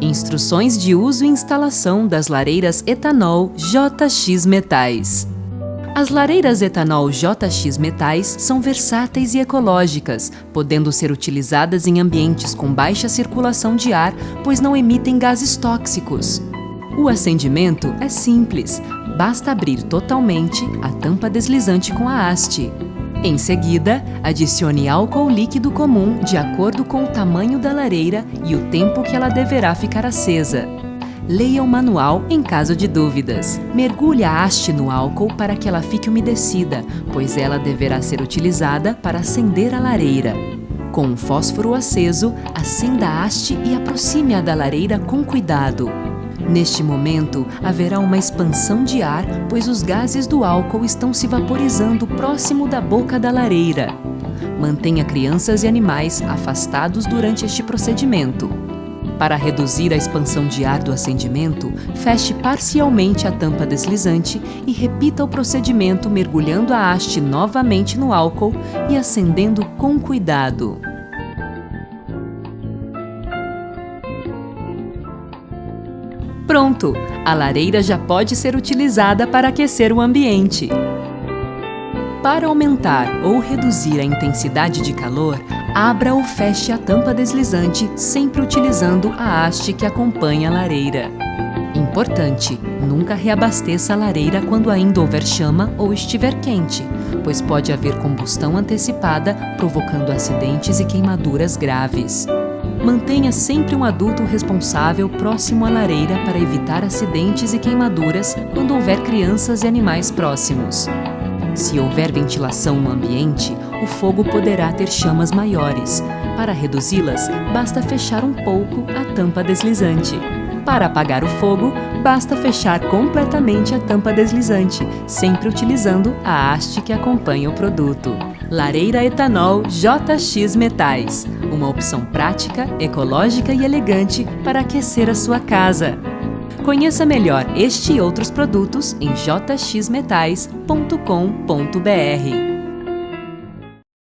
Instruções de uso e instalação das lareiras etanol JX Metais. As lareiras etanol JX Metais são versáteis e ecológicas, podendo ser utilizadas em ambientes com baixa circulação de ar, pois não emitem gases tóxicos. O acendimento é simples, basta abrir totalmente a tampa deslizante com a haste. Em seguida, adicione álcool líquido comum de acordo com o tamanho da lareira e o tempo que ela deverá ficar acesa. Leia o manual em caso de dúvidas. Mergulhe a haste no álcool para que ela fique umedecida, pois ela deverá ser utilizada para acender a lareira. Com um fósforo aceso, acenda a haste e aproxime-a da lareira com cuidado. Neste momento, haverá uma expansão de ar, pois os gases do álcool estão se vaporizando próximo da boca da lareira. Mantenha crianças e animais afastados durante este procedimento. Para reduzir a expansão de ar do acendimento, feche parcialmente a tampa deslizante e repita o procedimento mergulhando a haste novamente no álcool e acendendo com cuidado. Pronto! A lareira já pode ser utilizada para aquecer o ambiente. Para aumentar ou reduzir a intensidade de calor, abra ou feche a tampa deslizante, sempre utilizando a haste que acompanha a lareira. Importante: nunca reabasteça a lareira quando ainda houver chama ou estiver quente, pois pode haver combustão antecipada, provocando acidentes e queimaduras graves. Mantenha sempre um adulto responsável próximo à lareira para evitar acidentes e queimaduras quando houver crianças e animais próximos. Se houver ventilação no ambiente, o fogo poderá ter chamas maiores. Para reduzi-las, basta fechar um pouco a tampa deslizante. Para apagar o fogo, basta fechar completamente a tampa deslizante, sempre utilizando a haste que acompanha o produto. Lareira etanol JX Metais, uma opção prática, ecológica e elegante para aquecer a sua casa. Conheça melhor este e outros produtos em jxmetais.com.br.